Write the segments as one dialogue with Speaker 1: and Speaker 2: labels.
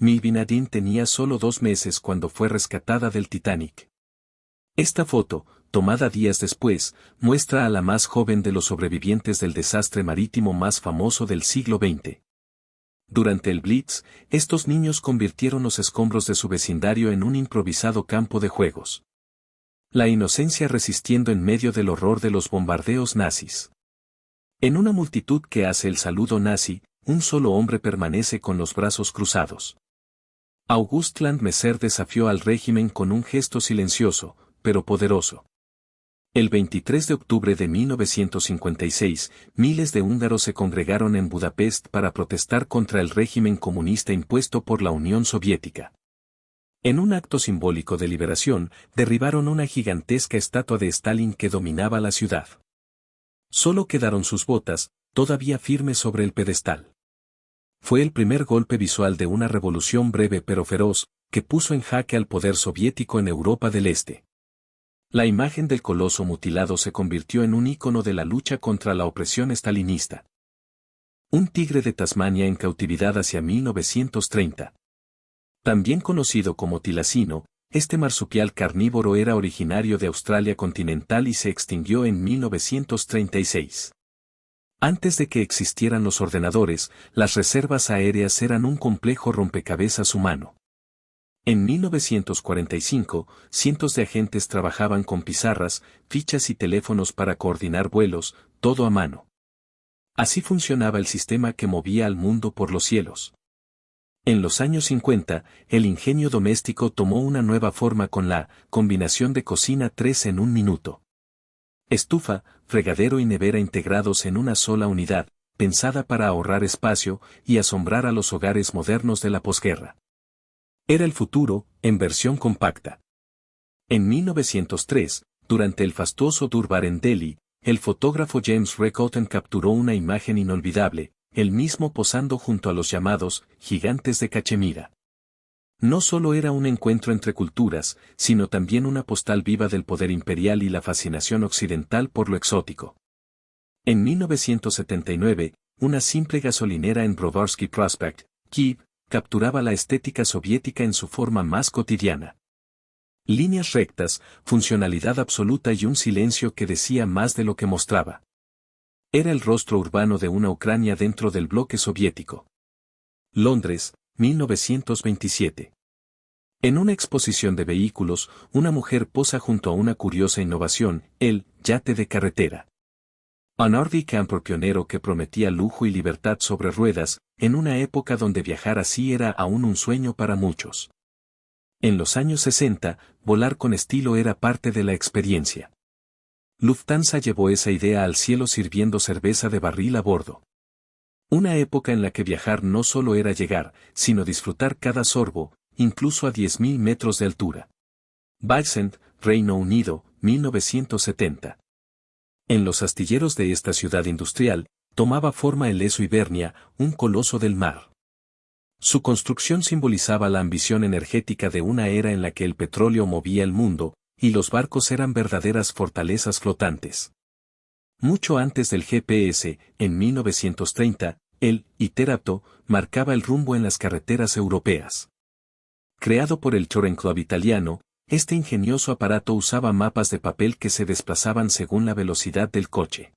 Speaker 1: Milvinadine tenía solo 2 meses cuando fue rescatada del Titanic. Esta foto, tomada días después, muestra a la más joven de los sobrevivientes del desastre marítimo más famoso del siglo XX. Durante el Blitz, estos niños convirtieron los escombros de su vecindario en un improvisado campo de juegos. La inocencia resistiendo en medio del horror de los bombardeos nazis. En una multitud que hace el saludo nazi, un solo hombre permanece con los brazos cruzados. Auguste Landmeser desafió al régimen con un gesto silencioso, pero poderoso. El 23 de octubre de 1956, miles de húngaros se congregaron en Budapest para protestar contra el régimen comunista impuesto por la Unión Soviética. En un acto simbólico de liberación, derribaron una gigantesca estatua de Stalin que dominaba la ciudad. Solo quedaron sus botas, todavía firmes sobre el pedestal. Fue el primer golpe visual de una revolución breve pero feroz, que puso en jaque al poder soviético en Europa del Este. La imagen del coloso mutilado se convirtió en un ícono de la lucha contra la opresión estalinista. Un tigre de Tasmania en cautividad hacia 1930. También conocido como tilacino, este marsupial carnívoro era originario de Australia continental y se extinguió en 1936. Antes de que existieran los ordenadores, las reservas aéreas eran un complejo rompecabezas humano. En 1945, cientos de agentes trabajaban con pizarras, fichas y teléfonos para coordinar vuelos, todo a mano. Así funcionaba el sistema que movía al mundo por los cielos. En los años 50, el ingenio doméstico tomó una nueva forma con la combinación de cocina 3 en un minuto. Estufa, fregadero y nevera integrados en una sola unidad, pensada para ahorrar espacio y asombrar a los hogares modernos de la posguerra. Era el futuro, en versión compacta. En 1903, durante el fastuoso Durbar en Delhi, el fotógrafo James Recotten capturó una imagen inolvidable, él mismo posando junto a los llamados gigantes de Cachemira. No solo era un encuentro entre culturas, sino también una postal viva del poder imperial y la fascinación occidental por lo exótico. En 1979, una simple gasolinera en Brovary Prospect, Kiev, capturaba la estética soviética en su forma más cotidiana. Líneas rectas, funcionalidad absoluta y un silencio que decía más de lo que mostraba. Era el rostro urbano de una Ucrania dentro del bloque soviético. Londres, 1927. En una exposición de vehículos, una mujer posa junto a una curiosa innovación, el yate de carretera. Un RV camper pionero que prometía lujo y libertad sobre ruedas, en una época donde viajar así era aún un sueño para muchos. En los años 60, volar con estilo era parte de la experiencia. Lufthansa llevó esa idea al cielo sirviendo cerveza de barril a bordo. Una época en la que viajar no solo era llegar, sino disfrutar cada sorbo, incluso a 10.000 metros de altura. Basent, Reino Unido, 1970. En los astilleros de esta ciudad industrial, tomaba forma el Esso Ibernia, un coloso del mar. Su construcción simbolizaba la ambición energética de una era en la que el petróleo movía el mundo, y los barcos eran verdaderas fortalezas flotantes. Mucho antes del GPS, en 1930, el Iterato marcaba el rumbo en las carreteras europeas. Creado por el Touring Club italiano, este ingenioso aparato usaba mapas de papel que se desplazaban según la velocidad del coche.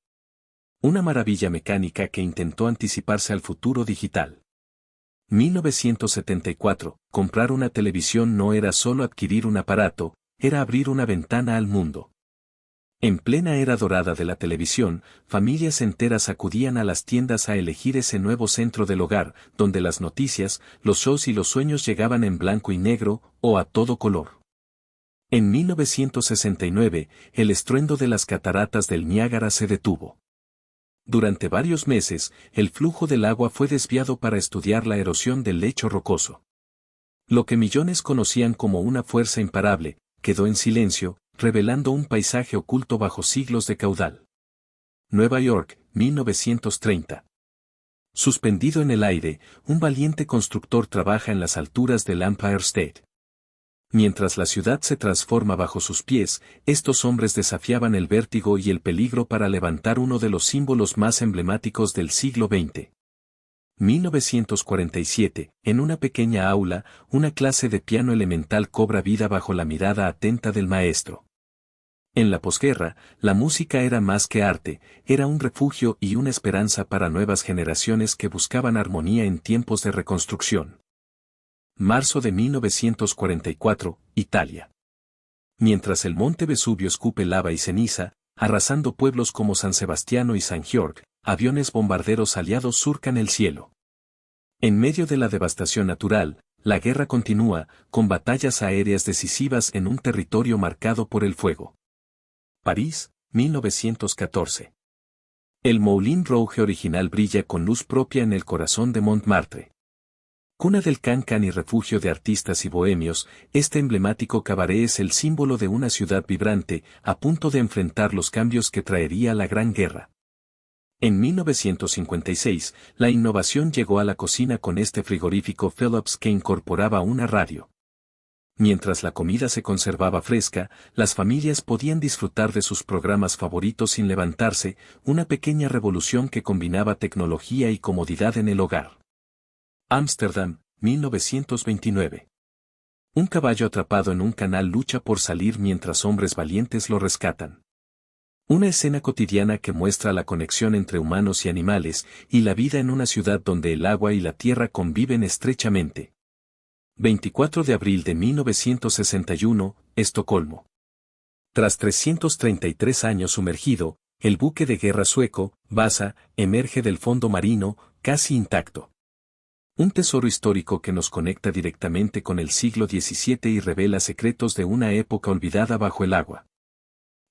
Speaker 1: Una maravilla mecánica que intentó anticiparse al futuro digital. 1974, comprar una televisión no era solo adquirir un aparato, era abrir una ventana al mundo. En plena era dorada de la televisión, familias enteras acudían a las tiendas a elegir ese nuevo centro del hogar, donde las noticias, los shows y los sueños llegaban en blanco y negro, o a todo color. En 1969, el estruendo de las cataratas del Niágara se detuvo. Durante varios meses, el flujo del agua fue desviado para estudiar la erosión del lecho rocoso. Lo que millones conocían como una fuerza imparable, quedó en silencio, revelando un paisaje oculto bajo siglos de caudal. Nueva York, 1930. Suspendido en el aire, un valiente constructor trabaja en las alturas del Empire State. Mientras la ciudad se transforma bajo sus pies, estos hombres desafiaban el vértigo y el peligro para levantar uno de los símbolos más emblemáticos del siglo XX. 1947, en una pequeña aula, una clase de piano elemental cobra vida bajo la mirada atenta del maestro. En la posguerra, la música era más que arte, era un refugio y una esperanza para nuevas generaciones que buscaban armonía en tiempos de reconstrucción. Marzo de 1944, Italia. Mientras el monte Vesubio escupe lava y ceniza, arrasando pueblos como San Sebastiano y San Jorge, aviones bombarderos aliados surcan el cielo. En medio de la devastación natural, la guerra continúa, con batallas aéreas decisivas en un territorio marcado por el fuego. París, 1914. El Moulin Rouge original brilla con luz propia en el corazón de Montmartre. Cuna del can-can y refugio de artistas y bohemios, este emblemático cabaret es el símbolo de una ciudad vibrante, a punto de enfrentar los cambios que traería la Gran Guerra. En 1956, la innovación llegó a la cocina con este frigorífico Philips que incorporaba una radio. Mientras la comida se conservaba fresca, las familias podían disfrutar de sus programas favoritos sin levantarse, una pequeña revolución que combinaba tecnología y comodidad en el hogar. Ámsterdam, 1929. Un caballo atrapado en un canal lucha por salir mientras hombres valientes lo rescatan. Una escena cotidiana que muestra la conexión entre humanos y animales, y la vida en una ciudad donde el agua y la tierra conviven estrechamente. 24 de abril de 1961, Estocolmo. Tras 333 años sumergido, el buque de guerra sueco, Vasa, emerge del fondo marino, casi intacto. Un tesoro histórico que nos conecta directamente con el siglo XVII y revela secretos de una época olvidada bajo el agua.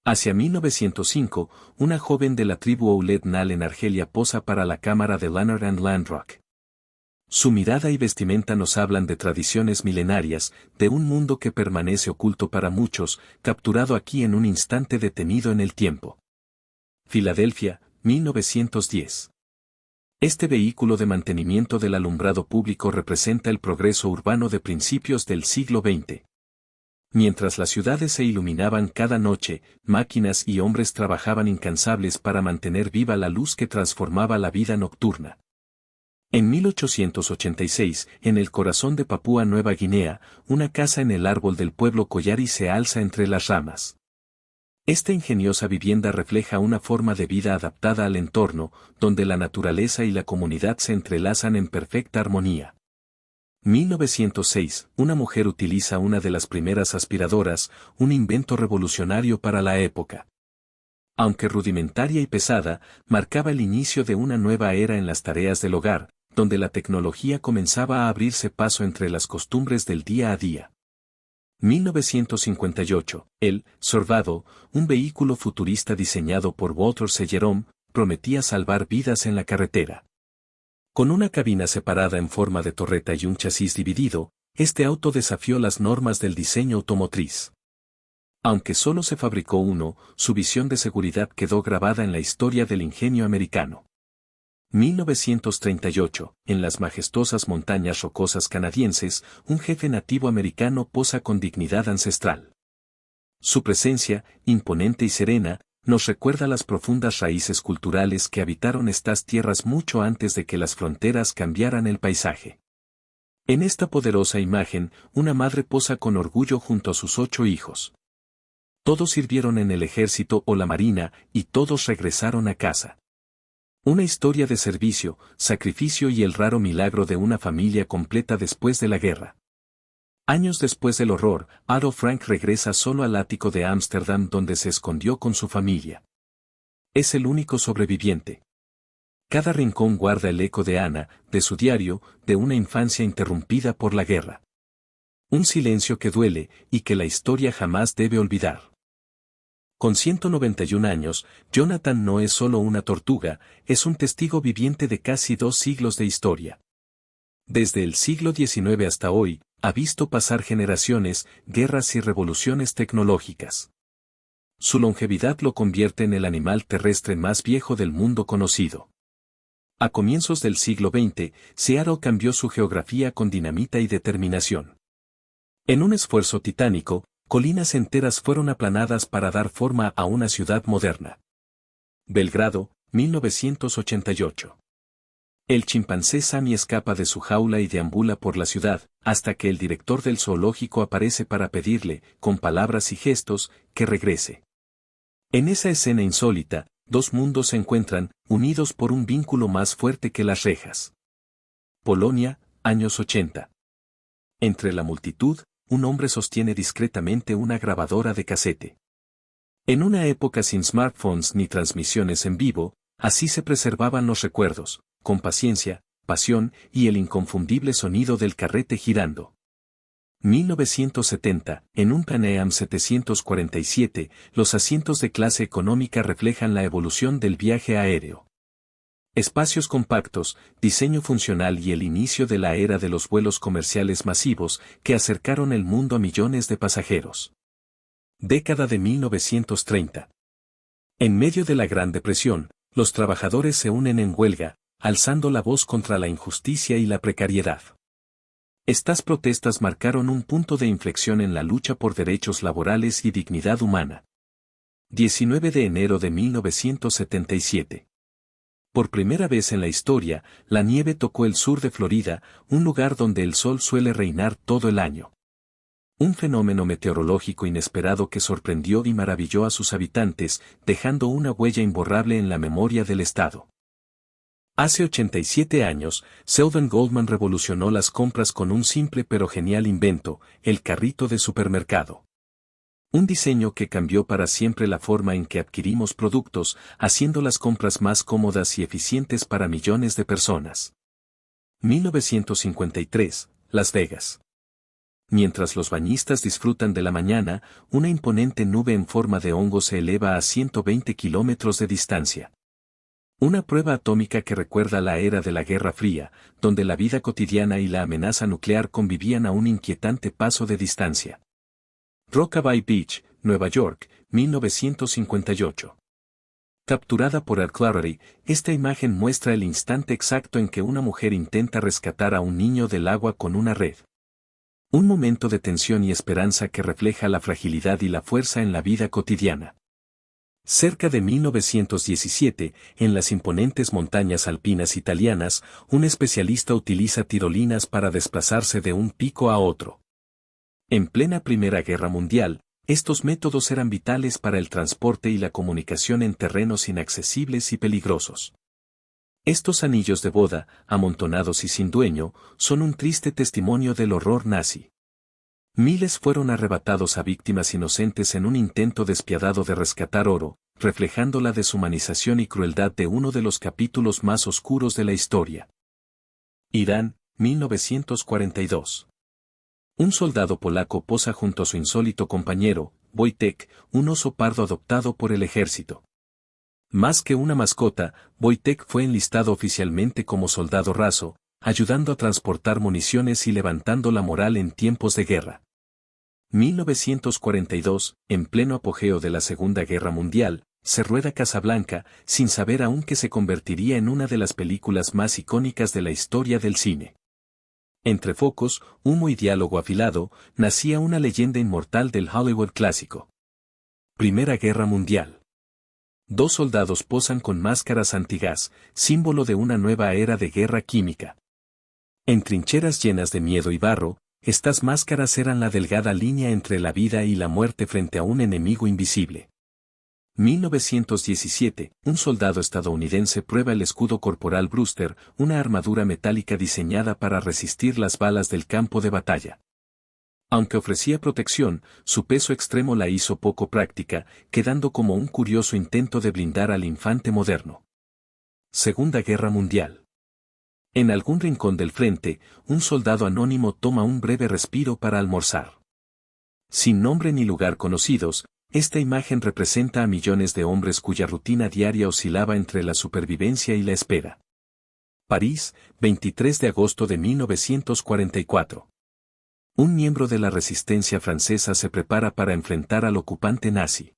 Speaker 1: Hacia 1905, una joven de la tribu Ouled Nal en Argelia posa para la cámara de Leonard and Landrock. Su mirada y vestimenta nos hablan de tradiciones milenarias, de un mundo que permanece oculto para muchos, capturado aquí en un instante detenido en el tiempo. Filadelfia, 1910. Este vehículo de mantenimiento del alumbrado público representa el progreso urbano de principios del siglo XX. Mientras las ciudades se iluminaban cada noche, máquinas y hombres trabajaban incansables para mantener viva la luz que transformaba la vida nocturna. En 1886, en el corazón de Papúa Nueva Guinea, una casa en el árbol del pueblo Collari se alza entre las ramas. Esta ingeniosa vivienda refleja una forma de vida adaptada al entorno, donde la naturaleza y la comunidad se entrelazan en perfecta armonía. 1906, una mujer utiliza una de las primeras aspiradoras, un invento revolucionario para la época. Aunque rudimentaria y pesada, marcaba el inicio de una nueva era en las tareas del hogar, donde la tecnología comenzaba a abrirse paso entre las costumbres del día a día. 1958, el Sorvado, un vehículo futurista diseñado por Walter C. Jerome, prometía salvar vidas en la carretera. Con una cabina separada en forma de torreta y un chasis dividido, este auto desafió las normas del diseño automotriz. Aunque solo se fabricó uno, su visión de seguridad quedó grabada en la historia del ingenio americano. 1938, en las majestuosas montañas rocosas canadienses, un jefe nativo americano posa con dignidad ancestral. Su presencia, imponente y serena, nos recuerda las profundas raíces culturales que habitaron estas tierras mucho antes de que las fronteras cambiaran el paisaje. En esta poderosa imagen, una madre posa con orgullo junto a sus 8 hijos. Todos sirvieron en el ejército o la marina, y todos regresaron a casa. Una historia de servicio, sacrificio y el raro milagro de una familia completa después de la guerra. Años después del horror, Otto Frank regresa solo al ático de Ámsterdam donde se escondió con su familia. Es el único sobreviviente. Cada rincón guarda el eco de Ana, de su diario, de una infancia interrumpida por la guerra. Un silencio que duele, y que la historia jamás debe olvidar. Con 191 años, Jonathan no es solo una tortuga, es un testigo viviente de casi 2 siglos de historia. Desde el siglo XIX hasta hoy, ha visto pasar generaciones, guerras y revoluciones tecnológicas. Su longevidad lo convierte en el animal terrestre más viejo del mundo conocido. A comienzos del siglo XX, Seattle cambió su geografía con dinamita y determinación. En un esfuerzo titánico, colinas enteras fueron aplanadas para dar forma a una ciudad moderna. Belgrado, 1988. El chimpancé Sammy escapa de su jaula y deambula por la ciudad, hasta que el director del zoológico aparece para pedirle, con palabras y gestos, que regrese. En esa escena insólita, dos mundos se encuentran, unidos por un vínculo más fuerte que las rejas. Polonia, años 80. Entre la multitud, un hombre sostiene discretamente una grabadora de casete. En una época sin smartphones ni transmisiones en vivo, así se preservaban los recuerdos, con paciencia, pasión y el inconfundible sonido del carrete girando. 1970, en un Pan Am 747, los asientos de clase económica reflejan la evolución del viaje aéreo. Espacios compactos, diseño funcional y el inicio de la era de los vuelos comerciales masivos que acercaron el mundo a millones de pasajeros. Década de 1930. En medio de la Gran Depresión, los trabajadores se unen en huelga, alzando la voz contra la injusticia y la precariedad. Estas protestas marcaron un punto de inflexión en la lucha por derechos laborales y dignidad humana. 19 de enero de 1977. Por primera vez en la historia, la nieve tocó el sur de Florida, un lugar donde el sol suele reinar todo el año. Un fenómeno meteorológico inesperado que sorprendió y maravilló a sus habitantes, dejando una huella imborrable en la memoria del estado. Hace 87 años, Selwyn Goldman revolucionó las compras con un simple pero genial invento, el carrito de supermercado. Un diseño que cambió para siempre la forma en que adquirimos productos, haciendo las compras más cómodas y eficientes para millones de personas. 1953, Las Vegas. Mientras los bañistas disfrutan de la mañana, una imponente nube en forma de hongo se eleva a 120 kilómetros de distancia. Una prueba atómica que recuerda la era de la Guerra Fría, donde la vida cotidiana y la amenaza nuclear convivían a un inquietante paso de distancia. Rockaway Beach, Nueva York, 1958. Capturada por Art Clarity, esta imagen muestra el instante exacto en que una mujer intenta rescatar a un niño del agua con una red. Un momento de tensión y esperanza que refleja la fragilidad y la fuerza en la vida cotidiana. Cerca de 1917, en las imponentes montañas alpinas italianas, un especialista utiliza tirolinas para desplazarse de un pico a otro. En plena Primera Guerra Mundial, estos métodos eran vitales para el transporte y la comunicación en terrenos inaccesibles y peligrosos. Estos anillos de boda, amontonados y sin dueño, son un triste testimonio del horror nazi. Miles fueron arrebatados a víctimas inocentes en un intento despiadado de rescatar oro, reflejando la deshumanización y crueldad de uno de los capítulos más oscuros de la historia. Irán, 1942. Un soldado polaco posa junto a su insólito compañero, Wojtek, un oso pardo adoptado por el ejército. Más que una mascota, Wojtek fue enlistado oficialmente como soldado raso, ayudando a transportar municiones y levantando la moral en tiempos de guerra. 1942, en pleno apogeo de la Segunda Guerra Mundial, se rueda Casablanca, sin saber aún que se convertiría en una de las películas más icónicas de la historia del cine. Entre focos, humo y diálogo afilado, nacía una leyenda inmortal del Hollywood clásico. Primera Guerra Mundial. Dos soldados posan con máscaras antigás, símbolo de una nueva era de guerra química. En trincheras llenas de miedo y barro, estas máscaras eran la delgada línea entre la vida y la muerte frente a un enemigo invisible. 1917, un soldado estadounidense prueba el escudo corporal Brewster, una armadura metálica diseñada para resistir las balas del campo de batalla. Aunque ofrecía protección, su peso extremo la hizo poco práctica, quedando como un curioso intento de blindar al infante moderno. Segunda Guerra Mundial. En algún rincón del frente, un soldado anónimo toma un breve respiro para almorzar. Sin nombre ni lugar conocidos, esta imagen representa a millones de hombres cuya rutina diaria oscilaba entre la supervivencia y la espera. París, 23 de agosto de 1944. Un miembro de la resistencia francesa se prepara para enfrentar al ocupante nazi.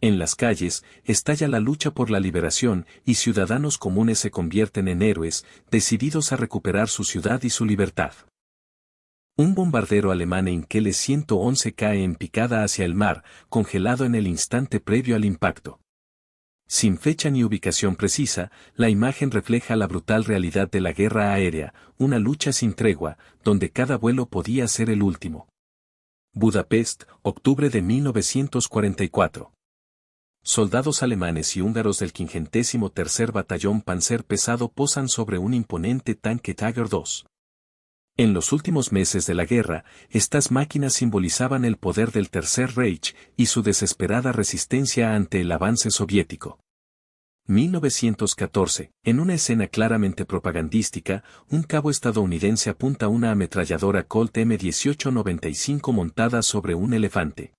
Speaker 1: En las calles, estalla la lucha por la liberación y ciudadanos comunes se convierten en héroes, decididos a recuperar su ciudad y su libertad. Un bombardero alemán Heinkel 111 cae en picada hacia el mar, congelado en el instante previo al impacto. Sin fecha ni ubicación precisa, la imagen refleja la brutal realidad de la guerra aérea, una lucha sin tregua, donde cada vuelo podía ser el último. Budapest, octubre de 1944. Soldados alemanes y húngaros del 53º Batallón Panzer Pesado posan sobre un imponente tanque Tiger II. En los últimos meses de la guerra, estas máquinas simbolizaban el poder del Tercer Reich y su desesperada resistencia ante el avance soviético. 1914. En una escena claramente propagandística, un cabo estadounidense apunta una ametralladora Colt M1895 montada sobre un elefante.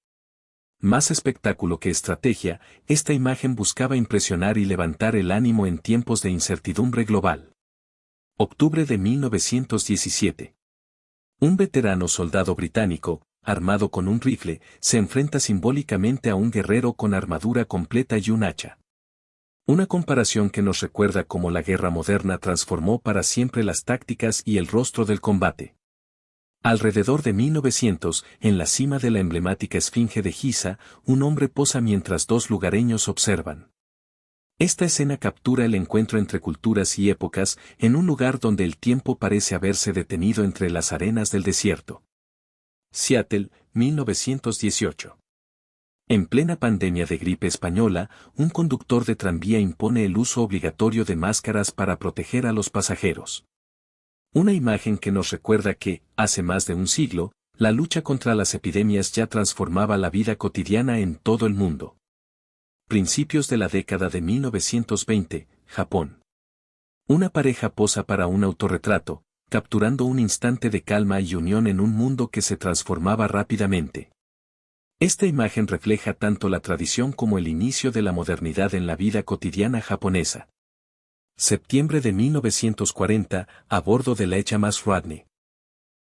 Speaker 1: Más espectáculo que estrategia, esta imagen buscaba impresionar y levantar el ánimo en tiempos de incertidumbre global. Octubre de 1917. Un veterano soldado británico, armado con un rifle, se enfrenta simbólicamente a un guerrero con armadura completa y un hacha. Una comparación que nos recuerda cómo la guerra moderna transformó para siempre las tácticas y el rostro del combate. Alrededor de 1900, en la cima de la emblemática Esfinge de Giza, un hombre posa mientras dos lugareños observan. Esta escena captura el encuentro entre culturas y épocas, en un lugar donde el tiempo parece haberse detenido entre las arenas del desierto. Seattle, 1918. En plena pandemia de gripe española, un conductor de tranvía impone el uso obligatorio de máscaras para proteger a los pasajeros. Una imagen que nos recuerda que, hace más de un siglo, la lucha contra las epidemias ya transformaba la vida cotidiana en todo el mundo. Principios de la década de 1920, Japón. Una pareja posa para un autorretrato, capturando un instante de calma y unión en un mundo que se transformaba rápidamente. Esta imagen refleja tanto la tradición como el inicio de la modernidad en la vida cotidiana japonesa. Septiembre de 1940, a bordo de la HMS Rodney.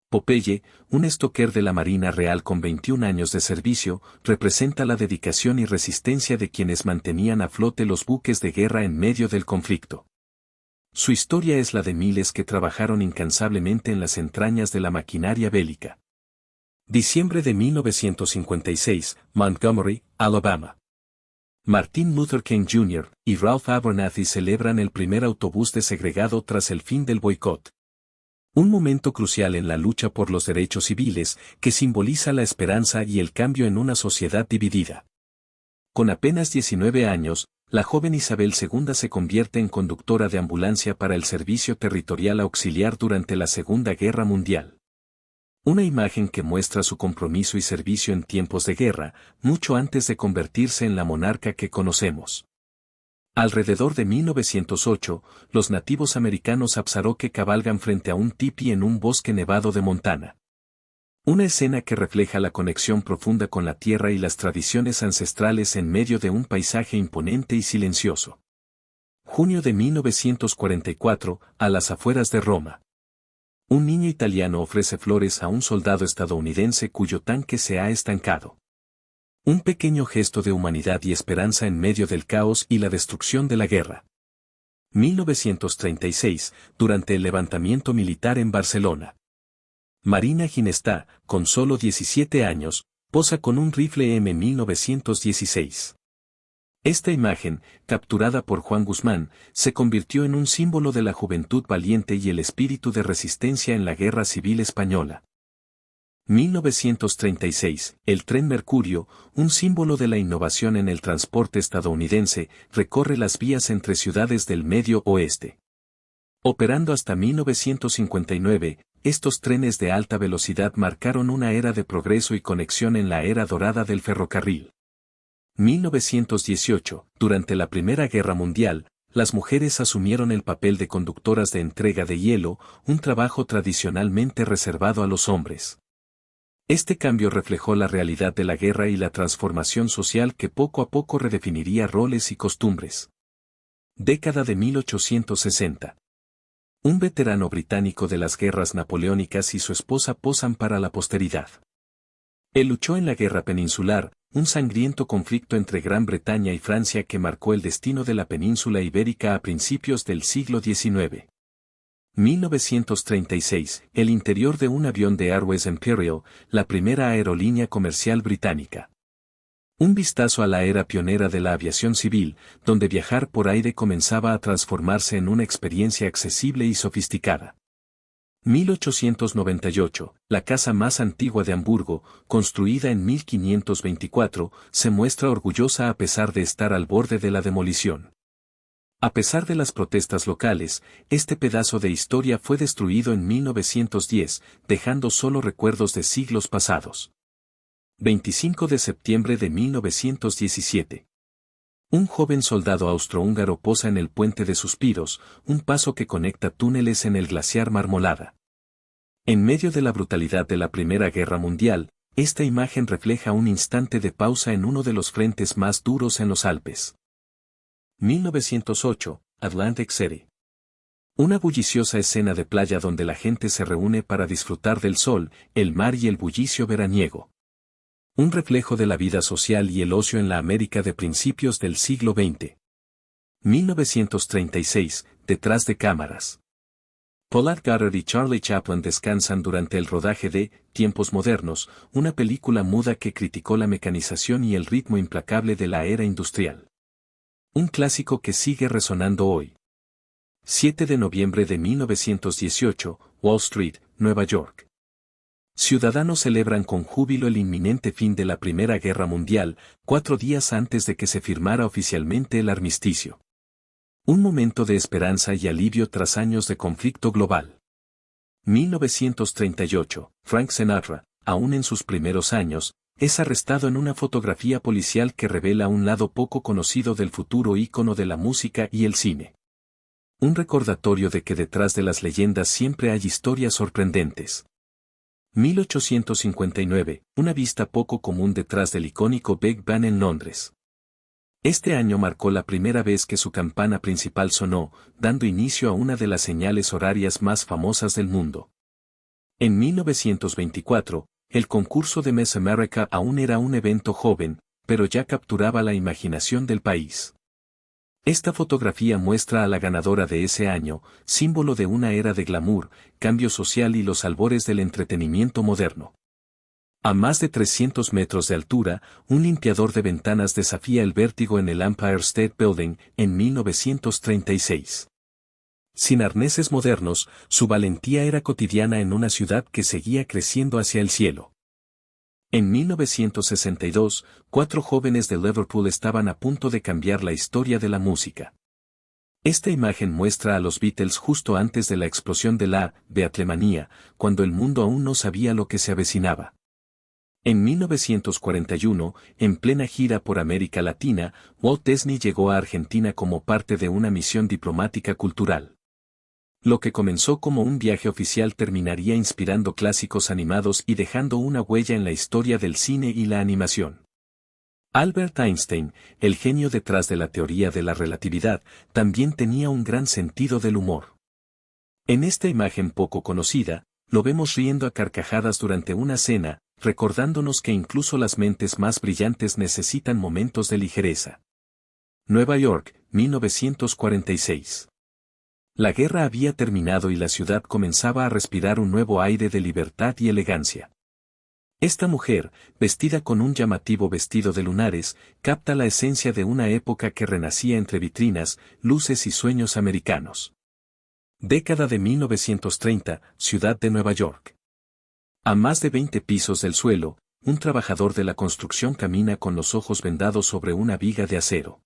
Speaker 1: Popeye, un estoquer de la Marina Real con 21 años de servicio, representa la dedicación y resistencia de quienes mantenían a flote los buques de guerra en medio del conflicto. Su historia es la de miles que trabajaron incansablemente en las entrañas de la maquinaria bélica. Diciembre de 1956, Montgomery, Alabama. Martin Luther King Jr. y Ralph Abernathy celebran el primer autobús desegregado tras el fin del boicot. Un momento crucial en la lucha por los derechos civiles, que simboliza la esperanza y el cambio en una sociedad dividida. Con apenas 19 años, la joven Isabel II se convierte en conductora de ambulancia para el Servicio Territorial Auxiliar durante la Segunda Guerra Mundial. Una imagen que muestra su compromiso y servicio en tiempos de guerra, mucho antes de convertirse en la monarca que conocemos. Alrededor de 1908, los nativos americanos Absaroque cabalgan frente a un tipi en un bosque nevado de Montana. Una escena que refleja la conexión profunda con la tierra y las tradiciones ancestrales en medio de un paisaje imponente y silencioso. Junio de 1944, a las afueras de Roma. Un niño italiano ofrece flores a un soldado estadounidense cuyo tanque se ha estancado. Un pequeño gesto de humanidad y esperanza en medio del caos y la destrucción de la guerra. 1936, durante el levantamiento militar en Barcelona. Marina Ginestá, con solo 17 años, posa con un rifle M1916. Esta imagen, capturada por Juan Guzmán, se convirtió en un símbolo de la juventud valiente y el espíritu de resistencia en la Guerra Civil Española. 1936, el tren Mercurio, un símbolo de la innovación en el transporte estadounidense, recorre las vías entre ciudades del Medio Oeste. Operando hasta 1959, estos trenes de alta velocidad marcaron una era de progreso y conexión en la era dorada del ferrocarril. 1918, durante la Primera Guerra Mundial, las mujeres asumieron el papel de conductoras de entrega de hielo, un trabajo tradicionalmente reservado a los hombres. Este cambio reflejó la realidad de la guerra y la transformación social que poco a poco redefiniría roles y costumbres. Década de 1860. Un veterano británico de las guerras napoleónicas y su esposa posan para la posteridad. Él luchó en la Guerra Peninsular, un sangriento conflicto entre Gran Bretaña y Francia que marcó el destino de la península ibérica a principios del siglo XIX. 1936, el interior de un avión de Airways Imperial, la primera aerolínea comercial británica. Un vistazo a la era pionera de la aviación civil, donde viajar por aire comenzaba a transformarse en una experiencia accesible y sofisticada. 1898, la casa más antigua de Hamburgo, construida en 1524, se muestra orgullosa a pesar de estar al borde de la demolición. A pesar de las protestas locales, este pedazo de historia fue destruido en 1910, dejando solo recuerdos de siglos pasados. 25 de septiembre de 1917. Un joven soldado austrohúngaro posa en el Puente de Suspiros, un paso que conecta túneles en el glaciar Marmolada. En medio de la brutalidad de la Primera Guerra Mundial, esta imagen refleja un instante de pausa en uno de los frentes más duros en los Alpes. 1908, Atlantic City. Una bulliciosa escena de playa donde la gente se reúne para disfrutar del sol, el mar y el bullicio veraniego. Un reflejo de la vida social y el ocio en la América de principios del siglo XX. 1936, detrás de cámaras. Paul Goddard y Charlie Chaplin descansan durante el rodaje de Tiempos Modernos, una película muda que criticó la mecanización y el ritmo implacable de la era industrial. Un clásico que sigue resonando hoy. 7 de noviembre de 1918, Wall Street, Nueva York. Ciudadanos celebran con júbilo el inminente fin de la Primera Guerra Mundial, 4 días antes de que se firmara oficialmente el armisticio. Un momento de esperanza y alivio tras años de conflicto global. 1938, Frank Sinatra, aún en sus primeros años, es arrestado en una fotografía policial que revela un lado poco conocido del futuro ícono de la música y el cine. Un recordatorio de que detrás de las leyendas siempre hay historias sorprendentes. 1859, una vista poco común detrás del icónico Big Ben en Londres. Este año marcó la primera vez que su campana principal sonó, dando inicio a una de las señales horarias más famosas del mundo. En 1924, el concurso de Miss America aún era un evento joven, pero ya capturaba la imaginación del país. Esta fotografía muestra a la ganadora de ese año, símbolo de una era de glamour, cambio social y los albores del entretenimiento moderno. A más de 300 metros de altura, un limpiador de ventanas desafía el vértigo en el Empire State Building en 1936. Sin arneses modernos, su valentía era cotidiana en una ciudad que seguía creciendo hacia el cielo. En 1962, 4 jóvenes de Liverpool estaban a punto de cambiar la historia de la música. Esta imagen muestra a los Beatles justo antes de la explosión de la Beatlemanía, cuando el mundo aún no sabía lo que se avecinaba. En 1941, en plena gira por América Latina, Walt Disney llegó a Argentina como parte de una misión diplomática cultural. Lo que comenzó como un viaje oficial terminaría inspirando clásicos animados y dejando una huella en la historia del cine y la animación. Albert Einstein, el genio detrás de la teoría de la relatividad, también tenía un gran sentido del humor. En esta imagen poco conocida, lo vemos riendo a carcajadas durante una cena, recordándonos que incluso las mentes más brillantes necesitan momentos de ligereza. Nueva York, 1946. La guerra había terminado y la ciudad comenzaba a respirar un nuevo aire de libertad y elegancia. Esta mujer, vestida con un llamativo vestido de lunares, capta la esencia de una época que renacía entre vitrinas, luces y sueños americanos. Década de 1930, Ciudad de Nueva York. A más de 20 pisos del suelo, un trabajador de la construcción camina con los ojos vendados sobre una viga de acero.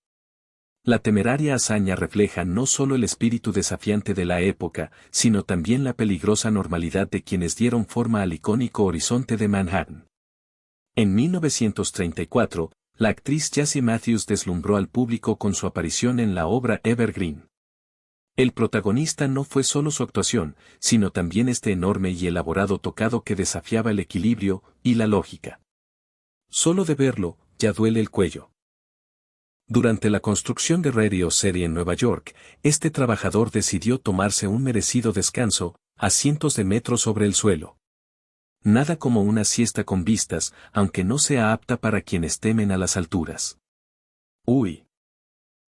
Speaker 1: La temeraria hazaña refleja no solo el espíritu desafiante de la época, sino también la peligrosa normalidad de quienes dieron forma al icónico horizonte de Manhattan. En 1934, la actriz Jessie Matthews deslumbró al público con su aparición en la obra Evergreen. El protagonista no fue solo su actuación, sino también este enorme y elaborado tocado que desafiaba el equilibrio y la lógica. Solo de verlo, ya duele el cuello. Durante la construcción de Radio City en Nueva York, este trabajador decidió tomarse un merecido descanso, a cientos de metros sobre el suelo. Nada como una siesta con vistas, aunque no sea apta para quienes temen a las alturas. ¡Uy!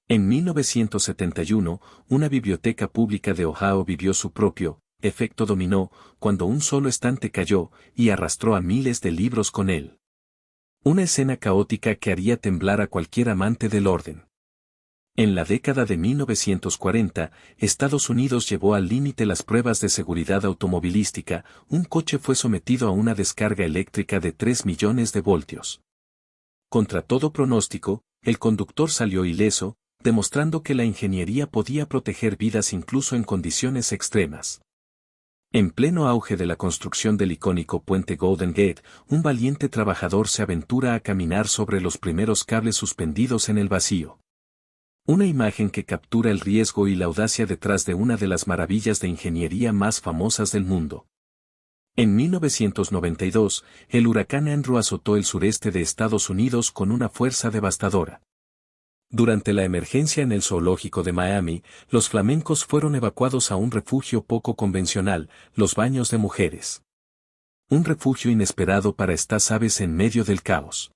Speaker 1: En 1971, una biblioteca pública de Ohio vivió su propio efecto dominó, cuando un solo estante cayó y arrastró a miles de libros con él. Una escena caótica que haría temblar a cualquier amante del orden. En la década de 1940, Estados Unidos llevó al límite las pruebas de seguridad automovilística. Un coche fue sometido a una descarga eléctrica de 3 millones de voltios. Contra todo pronóstico, el conductor salió ileso, demostrando que la ingeniería podía proteger vidas incluso en condiciones extremas. En pleno auge de la construcción del icónico puente Golden Gate, un valiente trabajador se aventura a caminar sobre los primeros cables suspendidos en el vacío. Una imagen que captura el riesgo y la audacia detrás de una de las maravillas de ingeniería más famosas del mundo. En 1992, el huracán Andrew azotó el sureste de Estados Unidos con una fuerza devastadora. Durante la emergencia en el zoológico de Miami, los flamencos fueron evacuados a un refugio poco convencional, los baños de mujeres. Un refugio inesperado para estas aves en medio del caos.